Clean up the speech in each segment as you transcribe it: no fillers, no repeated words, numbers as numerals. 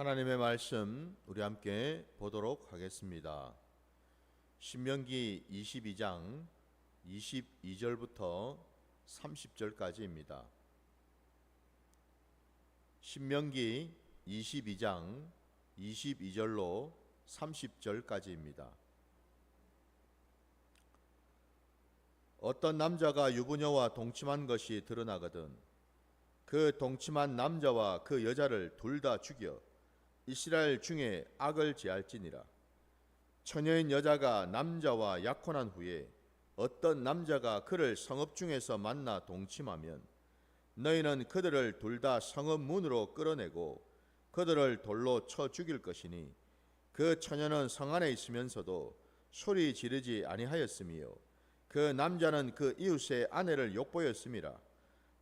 하나님의 말씀 우리 함께 보도록 하겠습니다. 신명기 22장 22절부터 30절까지입니다. 신명기 22장 22절로 30절까지입니다. 어떤 남자가 유부녀와 동침한 것이 드러나거든 그 동침한 남자와 그 여자를 둘 다 죽여 이스라엘 중에 악을 제할지니라. 처녀인 여자가 남자와 약혼한 후에 어떤 남자가 그를 성읍 중에서 만나 동침하면 너희는 그들을 둘 다 성읍 문으로 끌어내고 그들을 돌로 쳐 죽일 것이니 그 처녀는 성 안에 있으면서도 소리 지르지 아니하였으며 그 남자는 그 이웃의 아내를 욕보였음이라.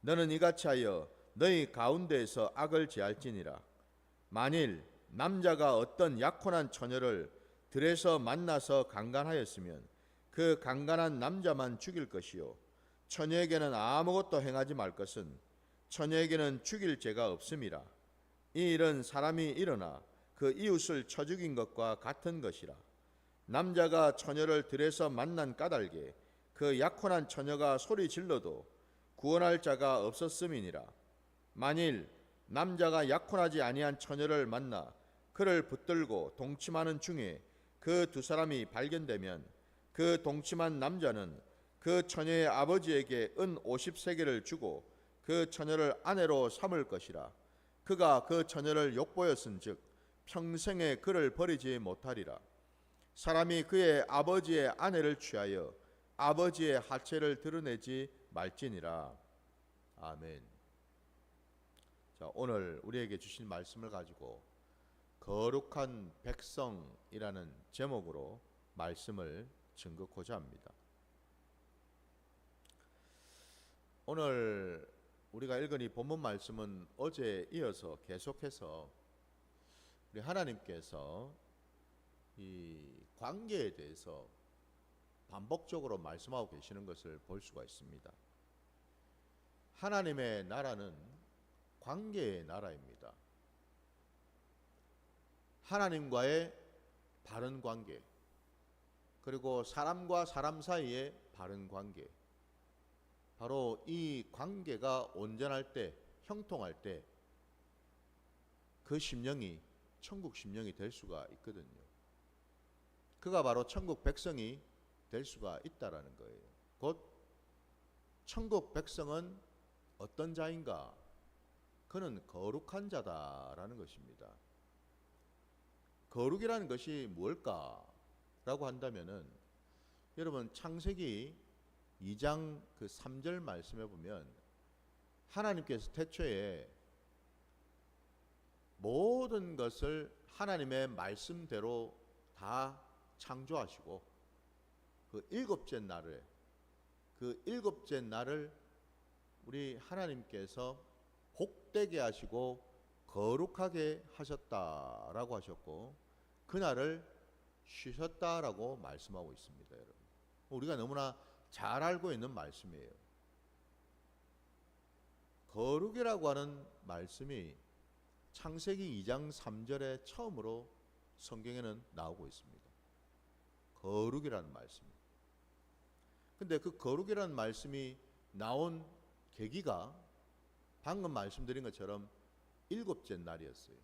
너는 이같이 하여 너희 가운데에서 악을 제할지니라. 만일 남자가 어떤 약혼한 처녀를 들에서 만나서 강간하였으면 그 강간한 남자만 죽일 것이요 처녀에게는 아무것도 행하지 말 것은 처녀에게는 죽일 죄가 없음이라. 이 일은 사람이 일어나 그 이웃을 쳐 죽인 것과 같은 것이라. 남자가 처녀를 들에서 만난 까닭에 그 약혼한 처녀가 소리 질러도 구원할 자가 없었음이니라. 만일 남자가 약혼하지 아니한 처녀를 만나 그를 붙들고 동침하는 중에 그 두 사람이 발견되면 그 동침한 남자는 그 처녀의 아버지에게 은 50세겔을 주고 그 처녀를 아내로 삼을 것이라. 그가 그 처녀를 욕보였은즉 평생에 그를 버리지 못하리라. 사람이 그의 아버지의 아내를 취하여 아버지의 하체를 드러내지 말지니라. 아멘. 자, 오늘 우리에게 주신 말씀을 가지고 거룩한 백성이라는 제목으로 말씀을 증거하고자 합니다. 오늘 우리가 읽은 이 본문 말씀은 어제에 이어서 계속해서 우리 하나님께서 이 관계에 대해서 반복적으로 말씀하고 계시는 것을 볼 수가 있습니다. 하나님의 나라는 관계의 나라입니다. 하나님과의 바른 관계, 그리고 사람과 사람 사이의 바른 관계, 바로 이 관계가 온전할 때, 형통할 때 그 심령이 천국 심령이 될 수가 있거든요. 그가 바로 천국 백성이 될 수가 있다라는 거예요. 곧 천국 백성은 어떤 자인가? 그는 거룩한 자다라는 것입니다. 거룩이라는 것이 무엇일까라고 한다면은 여러분 창세기 2장 그 3절 말씀해 보면 하나님께서 태초에 모든 것을 하나님의 말씀대로 다 창조하시고 그 일곱째 날을 우리 하나님께서 복되게 하시고 거룩하게 하셨다라고 하셨고 그날을 쉬셨다라고 말씀하고 있습니다. 여러분, 우리가 너무나 잘 알고 있는 말씀이에요. 거룩이라고 하는 말씀이 창세기 2장 3절에 처음으로 성경에는 나오고 있습니다. 거룩이라는 말씀. 근데 그 거룩이라는 말씀이 나온 계기가 방금 말씀드린 것처럼 일곱째 날이었어요.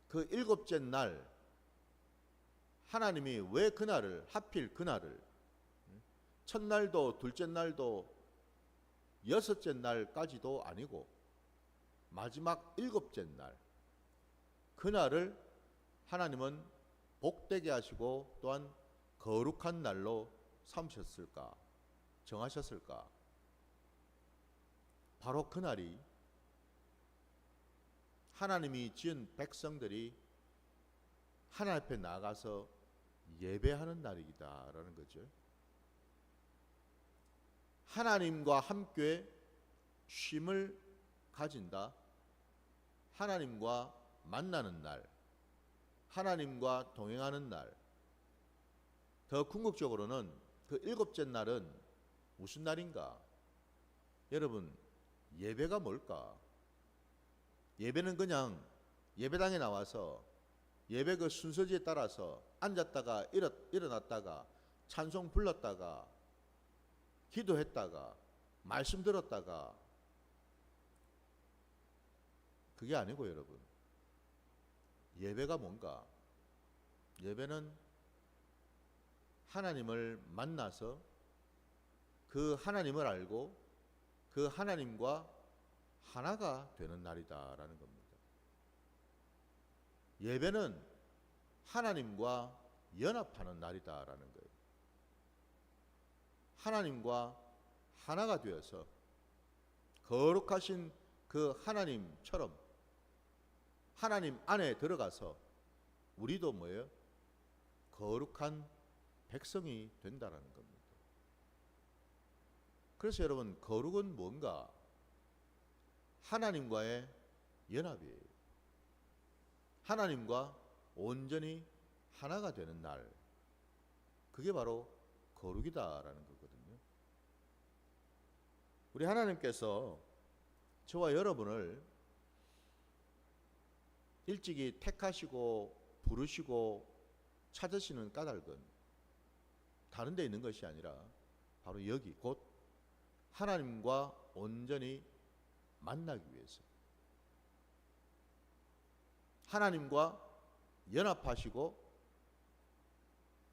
그 일곱째 날 하나님이 왜 그날을 하필 그날을 첫날도 둘째 날도 여섯째 날까지도 아니고 마지막 일곱째 날 그날을 하나님은 복되게 하시고 또한 거룩한 날로 삼으셨을까? 정하셨을까? 바로 그날이 하나님이 지은 백성들이 하나님 앞에 나가서 예배하는 날이다라는 거죠. 하나님과 함께 쉼을 가진다. 하나님과 만나는 날, 하나님과 동행하는 날. 더 궁극적으로는 그 일곱째 날은 무슨 날인가? 여러분, 예배가 뭘까? 예배는 그냥 예배당에 나와서 예배 그 순서지에 따라서 앉았다가 일어났다가 찬송 불렀다가 기도했다가 말씀 들었다가, 그게 아니고 여러분, 예배가 뭔가? 예배는 하나님을 만나서 그 하나님을 알고 그 하나님과 하나가 되는 날이다라는 겁니다. 예배는 하나님과 연합하는 날이다라는 거예요. 하나님과 하나가 되어서 거룩하신 그 하나님처럼 하나님 안에 들어가서 우리도 뭐예요? 거룩한 백성이 된다라는 겁니다. 그래서 여러분, 거룩은 뭔가? 하나님과의 연합이에요. 하나님과 온전히 하나가 되는 날, 그게 바로 거룩이다라는 거거든요. 우리 하나님께서 저와 여러분을 일찍이 택하시고 부르시고 찾으시는 까닭은 다른 데 있는 것이 아니라 바로 여기 곧 하나님과 온전히 만나기 위해서, 하나님과 연합하시고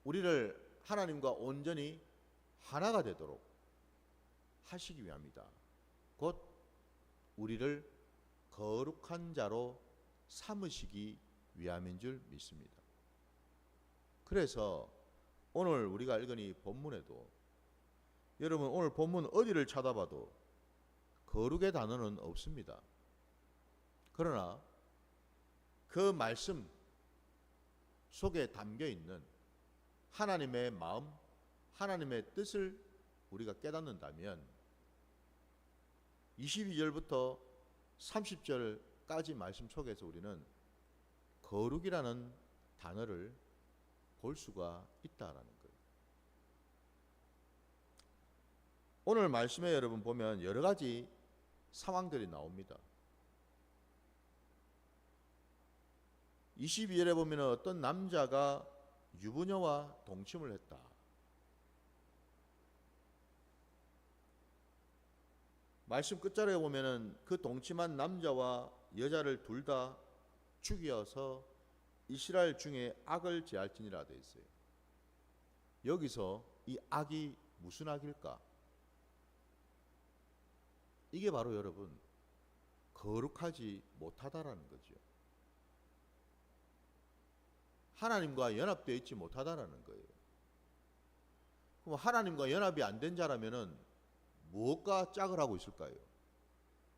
우리를 하나님과 온전히 하나가 되도록 하시기 위함이다. 곧 우리를 거룩한 자로 삼으시기 위함인 줄 믿습니다. 그래서 오늘 우리가 읽은 이 본문에도, 여러분 오늘 본문 어디를 찾아봐도 거룩의 단어는 없습니다. 그러나 그 말씀 속에 담겨 있는 하나님의 마음, 하나님의 뜻을 우리가 깨닫는다면 22절부터 30절까지 말씀 속에서 우리는 거룩이라는 단어를 볼 수가 있다라는 거예요. 오늘 말씀에 여러분 보면 여러 가지 상황들이 나옵니다. 22절에 보면 어떤 남자가 유부녀와 동침을 했다. 말씀 끝자락에 보면은 그 동침한 남자와 여자를 둘 다 죽여서 이스라엘 중에 악을 제할지니라 되어 있어요. 여기서 이 악이 무슨 악일까? 이게 바로 여러분 거룩하지 못하다라는 거죠. 하나님과 연합되어 있지 못하다라는 거예요. 그럼 하나님과 연합이 안 된 자라면은 무엇과 짝을 하고 있을까요?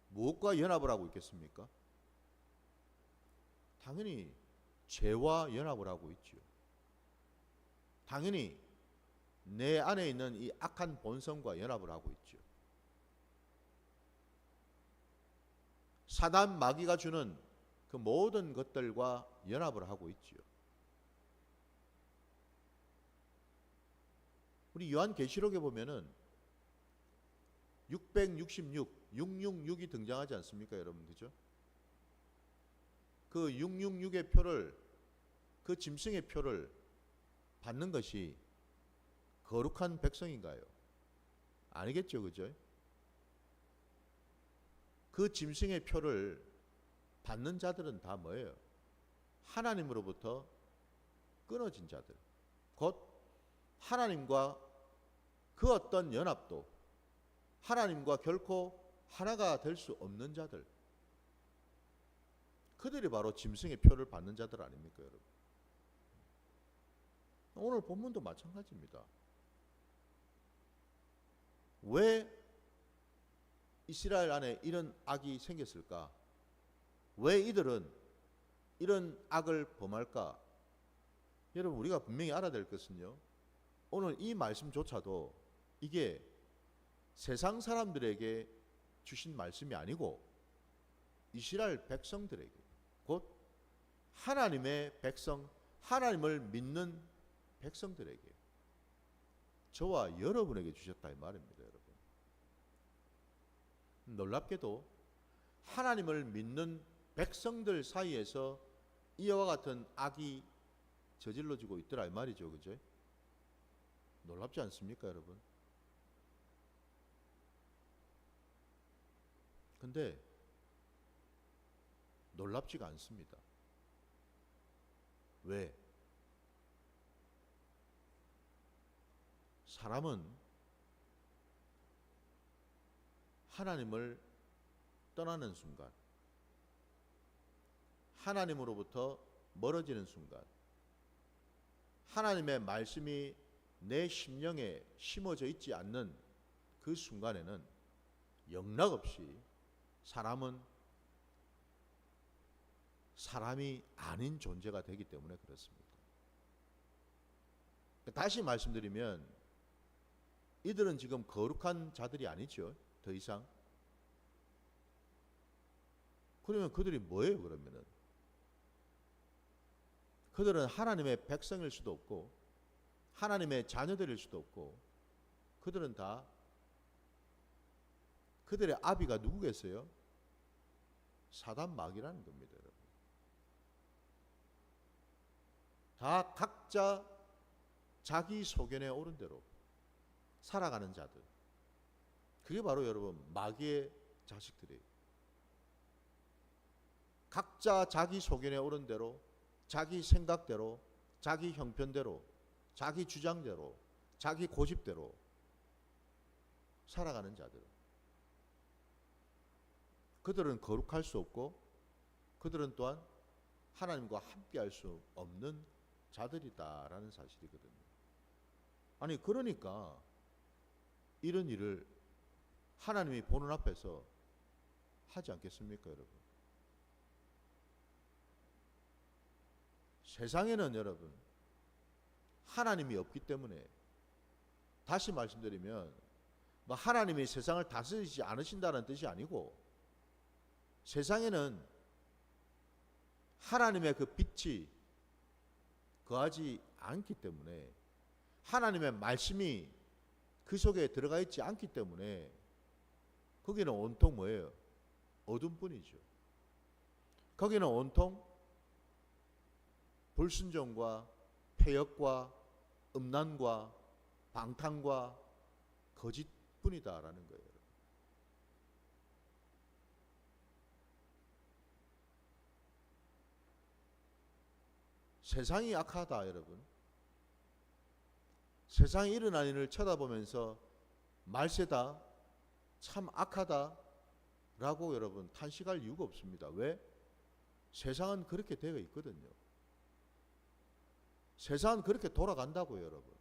무엇과 연합을 하고 있겠습니까? 당연히 죄와 연합을 하고 있죠. 당연히 내 안에 있는 이 악한 본성과 연합을 하고 있죠. 사단 마귀가 주는 그 모든 것들과 연합을 하고 있죠. 우리 요한계시록에 보면은 666이 등장하지 않습니까, 여러분? 그죠? 그 666의 표를, 그 짐승의 표를 받는 것이 거룩한 백성인가요? 아니겠죠, 그죠? 그 짐승의 표를 받는 자들은 다 뭐예요? 하나님으로부터 끊어진 자들, 곧 하나님과 그 어떤 연합도, 하나님과 결코 하나가 될 수 없는 자들, 그들이 바로 짐승의 표를 받는 자들 아닙니까, 여러분? 오늘 본문도 마찬가지입니다. 왜 이스라엘 안에 이런 악이 생겼을까? 왜 이들은 이런 악을 범할까? 여러분, 우리가 분명히 알아야 될 것은요, 오늘 이 말씀조차도 이게 세상 사람들에게 주신 말씀이 아니고 이스라엘 백성들에게, 곧 하나님의 백성, 하나님을 믿는 백성들에게, 저와 여러분에게 주셨다 이 말입니다, 여러분. 놀랍게도 하나님을 믿는 백성들 사이에서 이와 같은 악이 저질러지고 있더라 이 말이죠. 그죠? 놀랍지 않습니까, 여러분? 근데 놀랍지가 않습니다. 왜? 사람은 하나님을 떠나는 순간, 하나님으로부터 멀어지는 순간, 하나님의 말씀이 내 심령에 심어져 있지 않는 그 순간에는 영락없이 사람은 사람이 아닌 존재가 되기 때문에 그렇습니다. 다시 말씀드리면 이들은 지금 거룩한 자들이 아니죠. 더 이상. 그러면 그들이 뭐예요, 그러면은? 그들은 하나님의 백성일 수도 없고 하나님의 자녀들일 수도 없고 그들은 다 그들의 아비가 누구겠어요? 사단 마귀라는 겁니다, 여러분. 다 각자 자기 소견에 오른 대로 살아가는 자들. 그게 바로 여러분 마귀의 자식들이에요. 각자 자기 소견에 오른 대로 자기 생각대로 자기 형편대로 자기 주장대로 자기 고집대로 살아가는 자들. 그들은 거룩할 수 없고 그들은 또한 하나님과 함께할 수 없는 자들이다라는 사실이거든요. 아니 그러니까 이런 일을 하나님이 보는 앞에서 하지 않겠습니까, 여러분? 세상에는 여러분 하나님이 없기 때문에, 다시 말씀드리면 뭐 하나님이 세상을 다스리지 않으신다는 뜻이 아니고, 세상에는 하나님의 그 빛이 거하지 않기 때문에, 하나님의 말씀이 그 속에 들어가 있지 않기 때문에 거기는 온통 뭐예요? 어둠뿐이죠. 거기는 온통 불순종과 폐역과 음란과 방탕과 거짓뿐이다라는 거예요. 세상이 악하다, 여러분. 세상에 일어나는 일을 쳐다보면서 말세다, 참 악하다 라고 여러분 탄식할 이유가 없습니다. 왜? 세상은 그렇게 되어 있거든요. 세상은 그렇게 돌아간다고요, 여러분.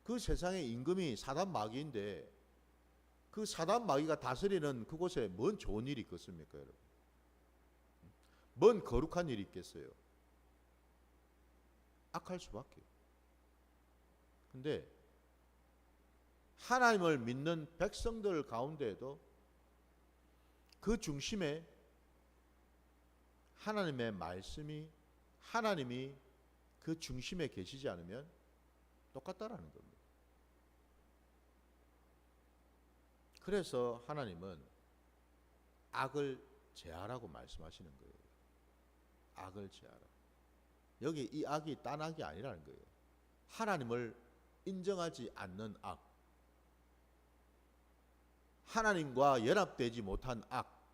그 세상의 임금이 사단 마귀인데 그 사단 마귀가 다스리는 그곳에 뭔 좋은 일이 있겠습니까, 여러분? 뭔 거룩한 일이 있겠어요? 악할 수밖에. 근데 하나님을 믿는 백성들 가운데에도 그 중심에 하나님의 말씀이, 하나님이 그 중심에 계시지 않으면 똑같다라는 겁니다. 그래서 하나님은 악을 제하라고 말씀하시는 거예요. 악을 제하라. 여기 이 악이 딴 악이 아니라는 거예요. 하나님을 인정하지 않는 악, 하나님과 연합되지 못한 악,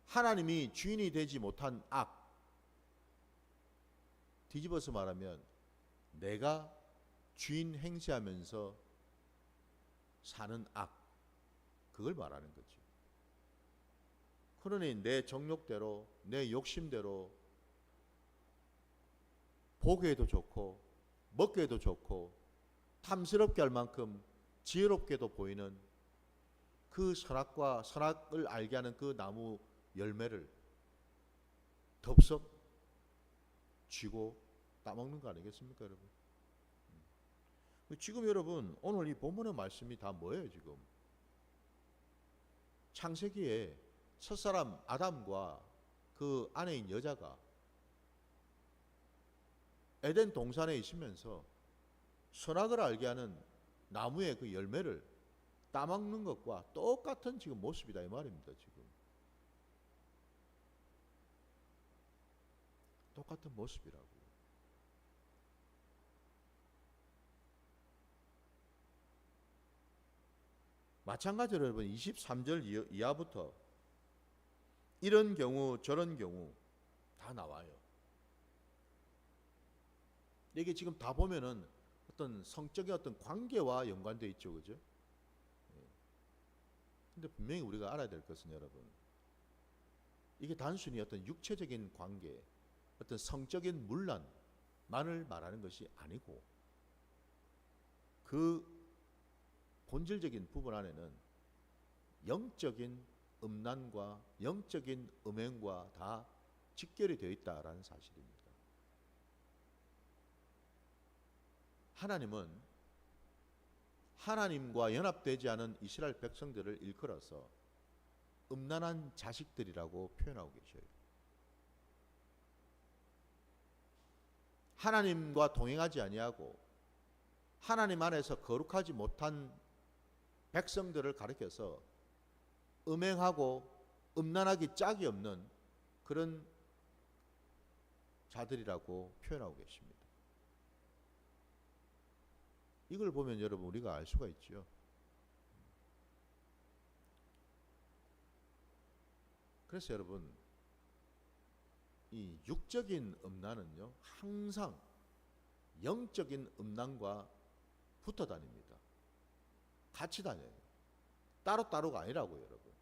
하나님이 주인이 되지 못한 악, 뒤집어서 말하면 내가 주인 행세하면서 사는 악, 그걸 말하는 거죠. 그러니 내 정욕대로, 내 욕심대로 보기에도 좋고 먹기에도 좋고 탐스럽게 할 만큼 지혜롭게도 보이는 그 선악과 선악을 알게 하는 그 나무 열매를 덥석 쥐고 따먹는 거 아니겠습니까, 여러분? 지금 여러분 오늘 이 본문의 말씀이 다 뭐예요? 지금 창세기에 첫사람 아담과 그 아내인 여자가 에덴 동산에 있으면서 선악을 알게 하는 나무의 그 열매를 따먹는 것과 똑같은 지금 모습이다 이 말입니다. 지금 똑같은 모습이라고. 마찬가지로 여러분 23절 이하부터 이런 경우 저런 경우 다 나와요. 이게 지금 다 보면은 어떤 성적인 어떤 관계와 연관되어 있죠, 그죠? 근데 분명히 우리가 알아야 될 것은 여러분, 이게 단순히 어떤 육체적인 관계, 어떤 성적인 문란만을 말하는 것이 아니고, 그 본질적인 부분 안에는 영적인 음란과 영적인 음행과 다 직결이 되어 있다라는 사실입니다. 하나님은 하나님과 연합되지 않은 이스라엘 백성들을 일컬어서 음란한 자식들이라고 표현하고 계셔요. 하나님과 동행하지 아니하고 하나님 안에서 거룩하지 못한 백성들을 가리켜서 음행하고 음란하기 짝이 없는 그런 자들이라고 표현하고 계십니다. 이걸 보면 여러분 우리가 알 수가 있죠. 그래서 여러분, 이 육적인 음란은요 항상 영적인 음란과 붙어 다닙니다. 같이 다녀요. 따로따로가 아니라고요, 여러분.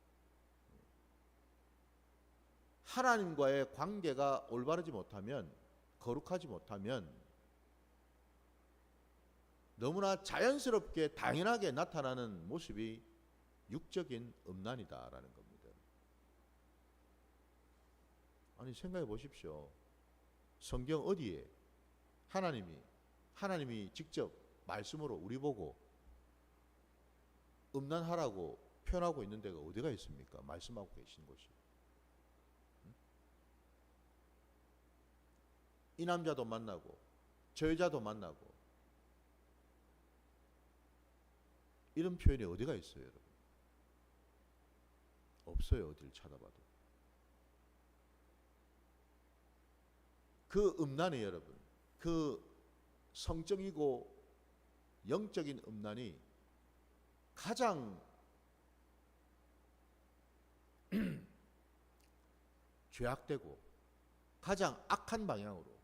하나님과의 관계가 올바르지 못하면, 거룩하지 못하면 너무나 자연스럽게 당연하게 나타나는 모습이 육적인 음란이다라는 겁니다. 아니 생각해 보십시오. 성경 어디에 하나님이 직접 말씀으로 우리 보고 음란하라고 표현하고 있는 데가 어디가 있습니까? 말씀하고 계신 곳이. 이 남자도 만나고 저 여자도 만나고 이런 표현이 어디가 있어요, 여러분? 없어요, 어딜 찾아봐도. 그 음란이 여러분, 그 성적이고 영적인 음란이 가장 죄악되고 가장 악한 방향으로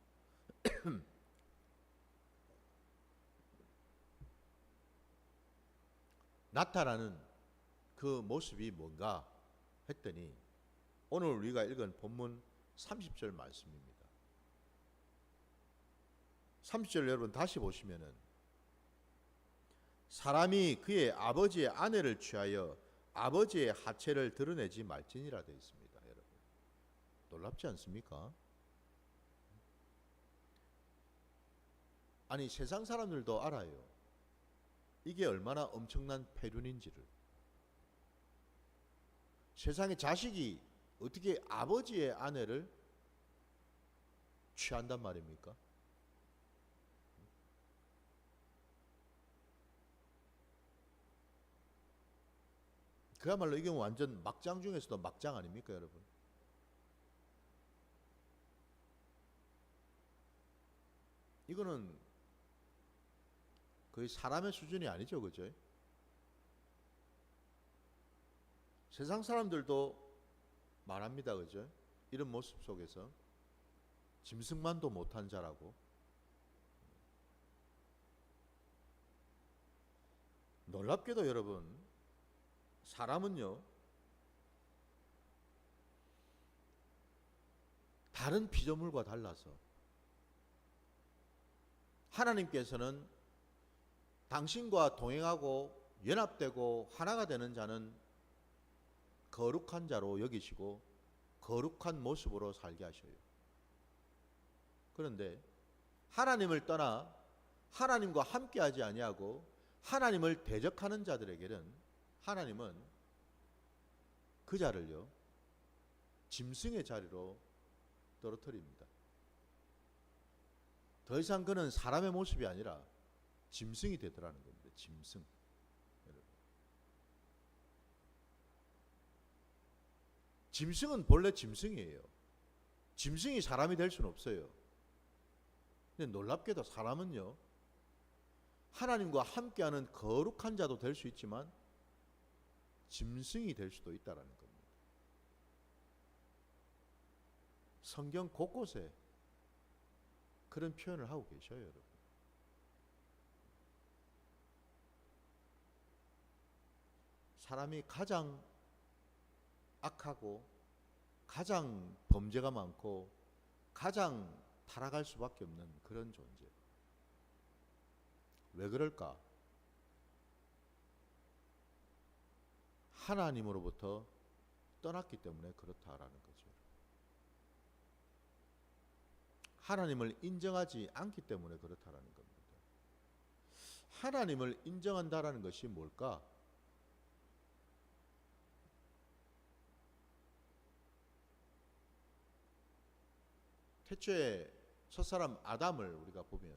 나타나는 그 모습이 뭔가 했더니 오늘 우리가 읽은 본문 30절 말씀입니다. 30절 여러분 다시 보시면은, 사람이 그의 아버지의 아내를 취하여 아버지의 하체를 드러내지 말지니라 되어 있습니다. 여러분 놀랍지 않습니까? 아니 세상 사람들도 알아요. 이게 얼마나 엄청난 폐륜인지를. 세상의 자식이 어떻게 아버지의 아내를 취한단 말입니까? 그야말로 이게 완전 막장 중에서도 막장 아닙니까, 여러분? 이거는 거의 사람의 수준이 아니죠, 그죠? 세상 사람들도 말합니다, 그죠? 이런 모습 속에서 짐승만도 못한 자라고. 놀랍게도 여러분, 사람은요 다른 피조물과 달라서 하나님께서는 당신과 동행하고 연합되고 하나가 되는 자는 거룩한 자로 여기시고 거룩한 모습으로 살게 하셔요. 그런데 하나님을 떠나 하나님과 함께하지 아니하고 하나님을 대적하는 자들에게는 하나님은 그 자를요 짐승의 자리로 떨어뜨립니다. 더 이상 그는 사람의 모습이 아니라 짐승이 되더라는 겁니다. 짐승. 여러분. 짐승은 본래 짐승이에요. 짐승이 사람이 될 수는 없어요. 근데 놀랍게도 사람은요, 하나님과 함께하는 거룩한 자도 될 수 있지만 짐승이 될 수도 있다라는 겁니다. 성경 곳곳에 그런 표현을 하고 계셔요, 여러분. 사람이 가장 악하고 가장 범죄가 많고 가장 타락할 수밖에 없는 그런 존재. 왜 그럴까? 하나님으로부터 떠났기 때문에 그렇다라는 거죠. 하나님을 인정하지 않기 때문에 그렇다라는 겁니다. 하나님을 인정한다라는 것이 뭘까? 태초에 첫사람 아담을 우리가 보면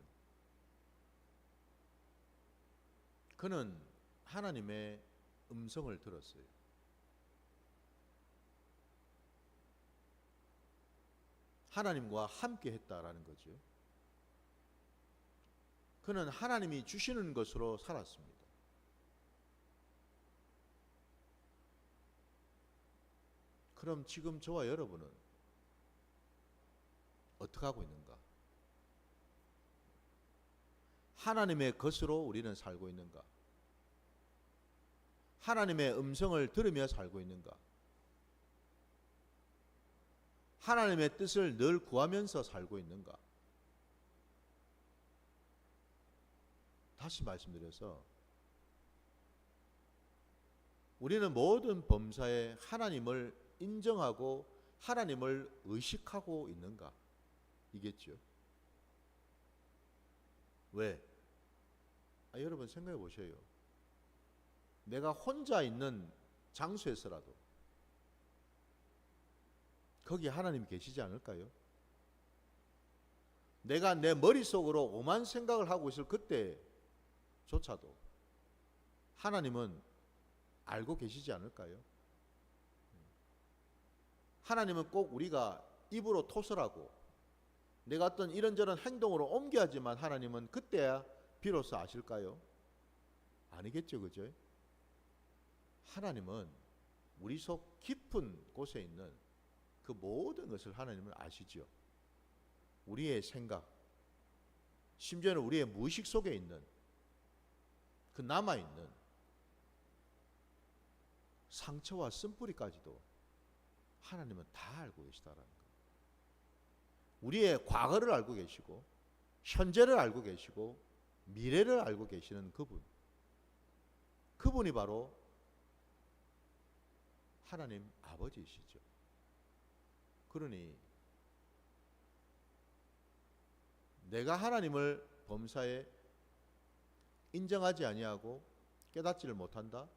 그는 하나님의 음성을 들었어요. 하나님과 함께 했다라는 거죠. 그는 하나님이 주시는 것으로 살았습니다. 그럼 지금 저와 여러분은 어떻게 하고 있는가? 하나님의 것으로 우리는 살고 있는가? 하나님의 음성을 들으며 살고 있는가? 하나님의 뜻을 늘 구하면서 살고 있는가? 다시 말씀드려서 우리는 모든 범사에 하나님을 인정하고 하나님을 의식하고 있는가? 이겠죠. 왜? 여러분 생각해 보세요. 내가 혼자 있는 장소에서라도 거기 하나님 계시지 않을까요? 내가 내 머릿속으로 오만 생각을 하고 있을 그때조차도 하나님은 알고 계시지 않을까요? 하나님은 꼭 우리가 입으로 토설하고 내가 어떤 이런저런 행동으로 옮겨야지만 하나님은 그때야 비로소 아실까요? 아니겠죠, 그죠? 하나님은 우리 속 깊은 곳에 있는 그 모든 것을 하나님은 아시죠. 우리의 생각, 심지어는 우리의 무의식 속에 있는 그 남아있는 상처와 쓴뿌리까지도 하나님은 다 알고 계시다라는 거예요. 우리의 과거를 알고 계시고 현재를 알고 계시고 미래를 알고 계시는 그분이 바로 하나님 아버지이시죠. 그러니 내가 하나님을 범사에 인정하지 아니하고 깨닫지를 못한다?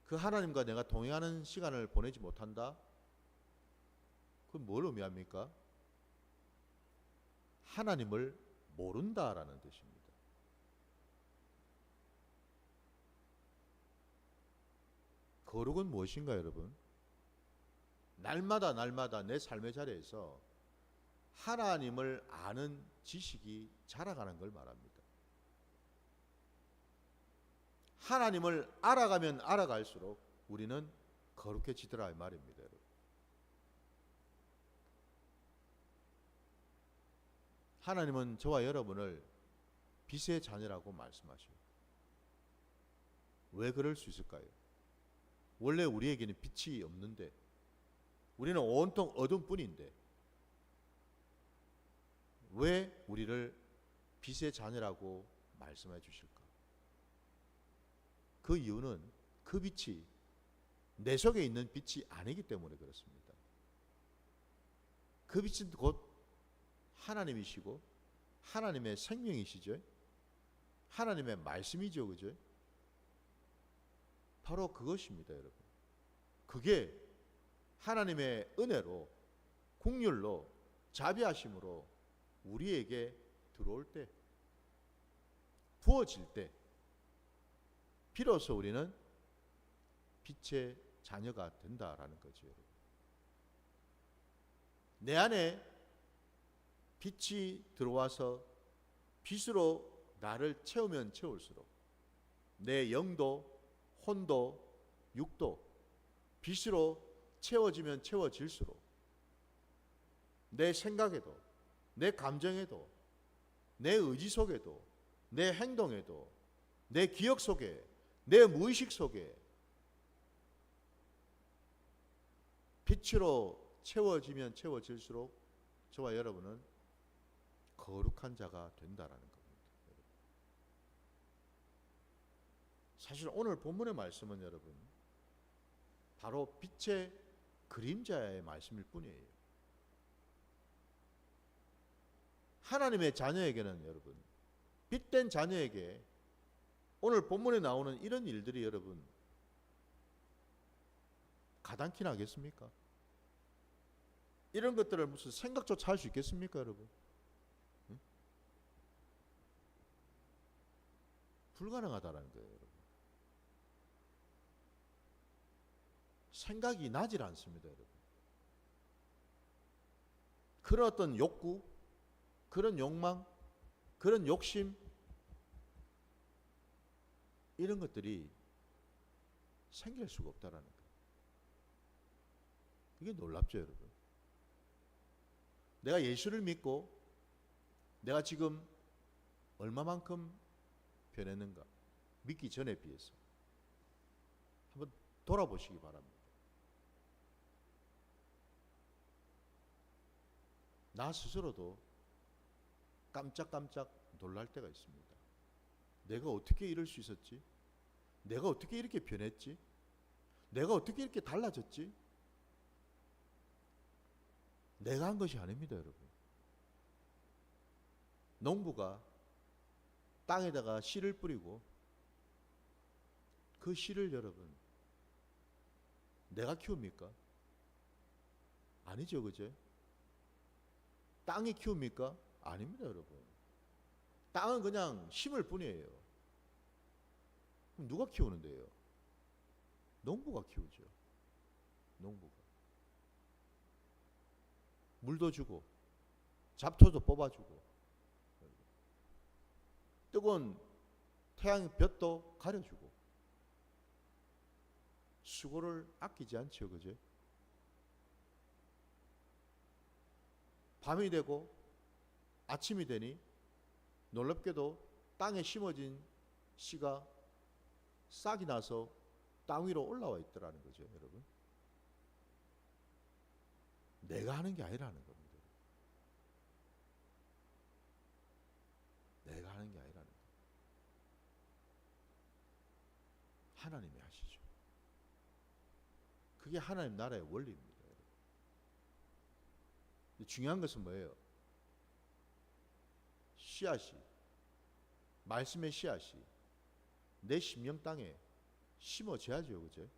그 하나님과 내가 동행하는 시간을 보내지 못한다? 그건 뭘 의미합니까? 하나님을 모른다라는 뜻입니다. 거룩은 무엇인가, 여러분? 날마다 내 삶의 자리에서 하나님을 아는 지식이 자라가는 걸 말합니다. 하나님을 알아가면 알아갈수록 우리는 거룩해지더라 이 말입니다, 여러분. 하나님은 저와 여러분을 빛의 자녀라고 말씀하셔요. 왜 그럴 수 있을까요? 원래 우리에게는 빛이 없는데 우리는 온통 어둠뿐인데 왜 우리를 빛의 자녀라고 말씀해 주실까? 그 이유는 그 빛이 내 속에 있는 빛이 아니기 때문에 그렇습니다. 그 빛은 곧 하나님이시고 하나님의 생명이시죠. 하나님의 말씀이죠, 그죠? 바로 그것입니다, 여러분. 그게 하나님의 은혜로, 긍휼로, 자비하심으로 우리에게 들어올 때, 부어질 때 비로소 우리는 빛의 자녀가 된다라는 거죠, 여러분. 내 안에 빛이 들어와서 빛으로 나를 채우면 채울수록 내 영도 혼도 육도 빛으로 채워지면 채워질수록 내 생각에도 내 감정에도 내 의지 속에도 내 행동에도 내 기억 속에 내 무의식 속에 빛으로 채워지면 채워질수록 저와 여러분은 거룩한 자가 된다라는 겁니다. 사실 오늘 본문의 말씀은 여러분 바로 빛의 그림자의 말씀일 뿐이에요. 하나님의 자녀에게는 여러분, 빛된 자녀에게 오늘 본문에 나오는 이런 일들이 여러분 가당키 나겠습니까? 이런 것들을 무슨 생각조차 할 수 있겠습니까, 여러분? 응? 불가능하다라는 거예요, 여러분. 생각이 나질 않습니다, 여러분. 그런 어떤 욕구, 그런 욕망, 그런 욕심, 이런 것들이 생길 수가 없다라는 거예요. 이게 놀랍죠, 여러분. 내가 예수를 믿고 내가 지금 얼마만큼 변했는가? 믿기 전에 비해서 한번 돌아보시기 바랍니다. 나 스스로도 깜짝깜짝 놀랄 때가 있습니다. 내가 어떻게 이럴 수 있었지? 내가 어떻게 이렇게 변했지? 내가 어떻게 이렇게 달라졌지? 내가 한 것이 아닙니다, 여러분. 농부가 땅에다가 씨를 뿌리고 그 씨를 여러분 내가 키웁니까? 아니죠, 그죠? 땅이 키웁니까? 아닙니다, 여러분. 땅은 그냥 심을 뿐이에요. 그럼 누가 키우는데요? 농부가 키우죠. 농부가. 물도 주고 잡초도 뽑아주고 뜨거운 태양 볕도 가려주고 수고를 아끼지 않죠, 그죠? 밤이 되고 아침이 되니 놀랍게도 땅에 심어진 씨가 싹이 나서 땅 위로 올라와 있더라는 거죠, 여러분. 내가 하는 게 아니라는 겁니다. 내가 하는 게 아니라는 겁니다. 하나님이 하시죠. 그게 하나님 나라의 원리입니다. 중요한 것은 뭐예요? 씨앗이, 말씀의 씨앗이 내 심령 땅에 심어져야죠, 그죠?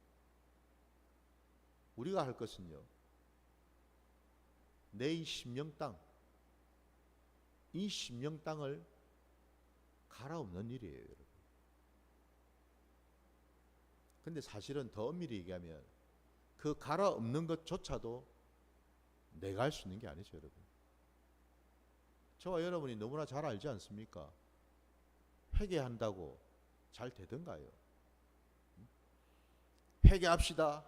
우리가 할 것은요, 내 이 심령 땅, 이 심령 땅을 갈아엎는 일이에요, 여러분. 근데 사실은 더 엄밀히 얘기하면 그 갈아엎는 것조차도 내가 할 수 있는 게 아니죠, 여러분. 저와 여러분이 너무나 잘 알지 않습니까? 회개한다고 잘 되던가요? 회개합시다.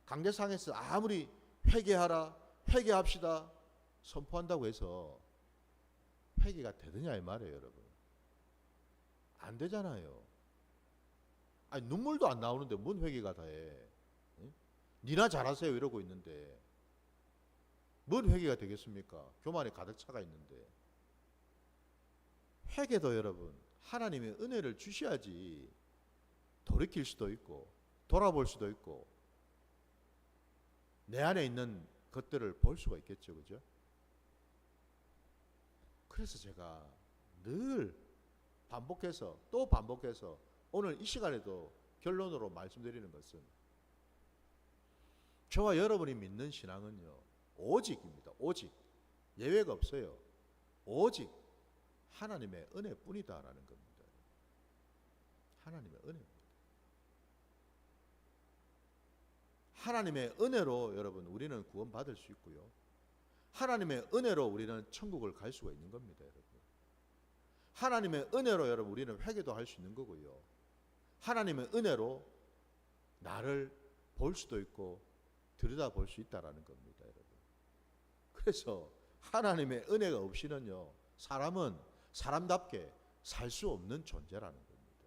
강대상에서 아무리 회개하라, 회개합시다 선포한다고 해서 회개가 되느냐 이 말이에요, 여러분. 안 되잖아요. 아니, 눈물도 안 나오는데 뭔 회개가 다 해? 응? 니나 잘하세요 이러고 있는데 뭔 회개가 되겠습니까? 교만에 가득 차가 있는데. 회개도 여러분 하나님의 은혜를 주셔야지 돌이킬 수도 있고 돌아볼 수도 있고 내 안에 있는 것들을 볼 수가 있겠죠, 그죠? 그래서 제가 늘 반복해서 또 반복해서 오늘 이 시간에도 결론으로 말씀드리는 것은 저와 여러분이 믿는 신앙은요, 오직입니다. 오직. 예외가 없어요. 오직 하나님의 은혜뿐이다라는 겁니다. 하나님의 은혜입니다. 하나님의 은혜로 여러분 우리는 구원받을 수 있고요. 하나님의 은혜로 우리는 천국을 갈 수가 있는 겁니다, 여러분. 하나님의 은혜로 여러분 우리는 회개도 할 수 있는 거고요. 하나님의 은혜로 나를 볼 수도 있고 들여다볼 수 있다라는 겁니다, 여러분. 그래서 하나님의 은혜가 없이는요, 사람은 사람답게 살 수 없는 존재라는 겁니다.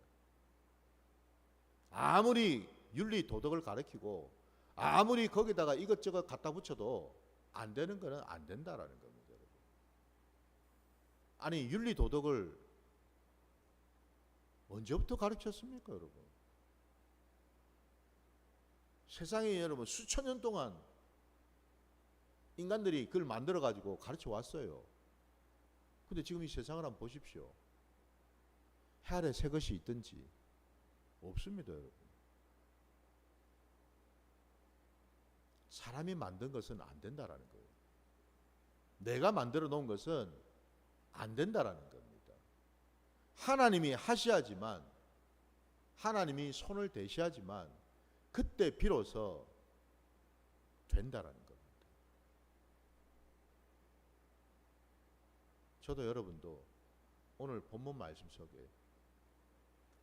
아무리 윤리 도덕을 가르치고 아무리 거기다가 이것저것 갖다 붙여도 안 되는 거는 안 된다라는 겁니다, 여러분. 아니, 윤리 도덕을 언제부터 가르쳤습니까, 여러분? 세상에 여러분 수천 년 동안 인간들이 그걸 만들어 가지고 가르쳐 왔어요. 근데 지금 이 세상을 한번 보십시오. 해 아래 새 것이 있든지 없습니다, 여러분. 사람이 만든 것은 안 된다라는 거예요. 내가 만들어 놓은 것은 안 된다라는 겁니다. 하나님이 하셔야지만, 하나님이 손을 대셔야지만 그때 비로소 된다라는 겁니다. 저도 여러분도 오늘 본문 말씀 속에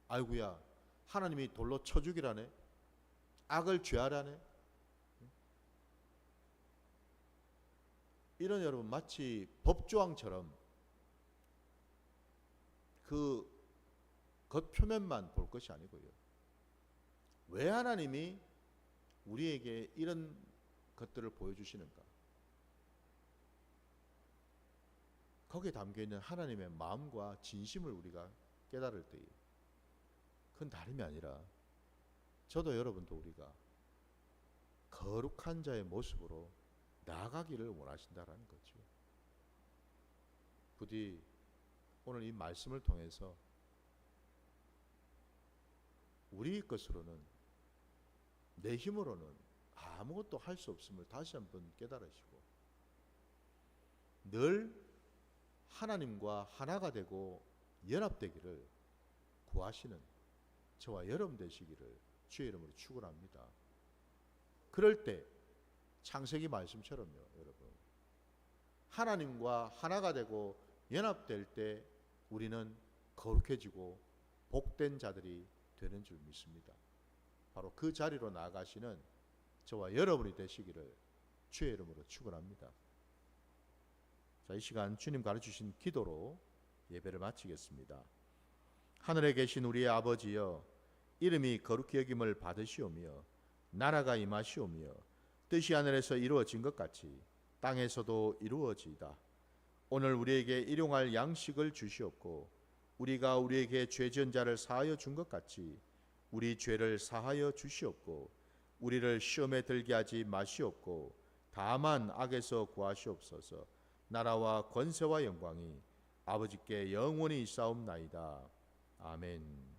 아이고야, 하나님이 돌로 쳐 죽이라네, 악을 죄하라네, 이런 여러분 마치 법조항처럼 그 겉표면만 볼 것이 아니고요. 왜 하나님이 우리에게 이런 것들을 보여주시는가? 거기에 담겨있는 하나님의 마음과 진심을 우리가 깨달을 때에 그건 다름이 아니라 저도 여러분도 우리가 거룩한 자의 모습으로 나아가기를 원하신다라는 거죠. 부디 오늘 이 말씀을 통해서 우리 것으로는, 내 힘으로는 아무것도 할 수 없음을 다시 한번 깨달으시고 늘 하나님과 하나가 되고 연합되기를 구하시는 저와 여러분 되시기를 주의 이름으로 축원합니다. 그럴 때 창세기 말씀처럼요, 여러분, 하나님과 하나가 되고 연합될 때 우리는 거룩해지고 복된 자들이 되는 줄 믿습니다. 바로 그 자리로 나아가시는 저와 여러분이 되시기를 주의 이름으로 축원합니다. 자, 이 시간 주님 가르치신 기도로 예배를 마치겠습니다. 하늘에 계신 우리의 아버지여, 이름이 거룩히 여김을 받으시오며 나라가 임하시오며 뜻이 하늘에서 이루어진 것 같이 땅에서도 이루어지이다. 오늘 우리에게 일용할 양식을 주시옵고 우리가 우리에게 죄 지은 자를 사하여 준 것 같이 우리 죄를 사하여 주시옵고 우리를 시험에 들게 하지 마시옵고 다만 악에서 구하시옵소서. 나라와 권세와 영광이 아버지께 영원히 있사옵나이다. 아멘.